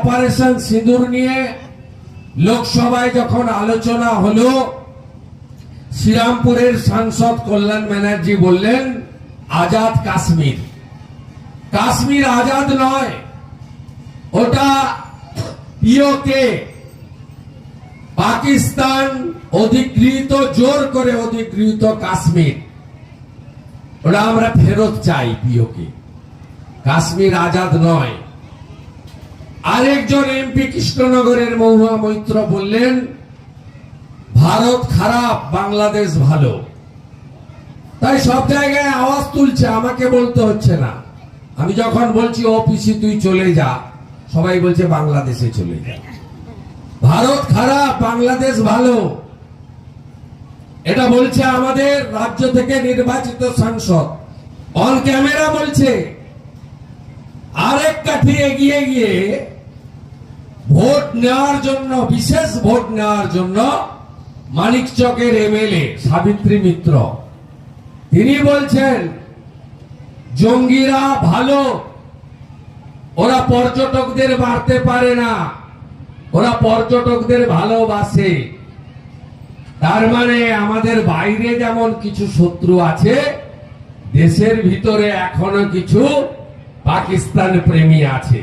Operation সিঁদুর নিয়ে লোকসভায় যখন আলোচনা হলো, শ্রীরামপুরের সাংসদ কল্যাণ ব্যানার্জি বললেন আজাদ কাশ্মীর। কাশ্মীর আজাদ নয়, ওটা পিওকে, পাকিস্তান অধিগৃহীত, জোর করে অধিগৃহীত কাশ্মীর। ওটা আমরা ফেরত চাই পিওকে। কাশ্মীর আজাদ নয়। আরেকজন এমপি কৃষ্ণনগরের মহুয়া মৈত্র বললেন ভারত খারাপ, বাংলাদেশ ভালো। তাই সব জায়গায় আওয়াজ তুলছে, আমাকে বলতে হচ্ছে না। আমি যখন বলছি অফিসে তুই চলে যা, সবাই বলছে বাংলাদেশে চলে যা। ভারত খারাপ, বাংলাদেশ ভালো, এটা বলছে আমাদের রাজ্য থেকে নির্বাচিত সাংসদ, অন ক্যামেরা বলছে। আরেক কাঠি এগিয়ে গিয়ে ভোট নেওয়ার জন্য, বিশেষ ভোট নেওয়ার জন্য মানিকচকের এমএলএ সাবিত্রী মিত্র, তিনি বলছেন জঙ্গিরা ভালো, ওরা পর্যটকদের মারতে পারে না, ওরা পর্যটকদের ভালোবাসে। তার মানে আমাদের বাইরে যেমন কিছু শত্রু আছে, দেশের ভিতরে এখনো কিছু পাকিস্তান প্রেমী আছে।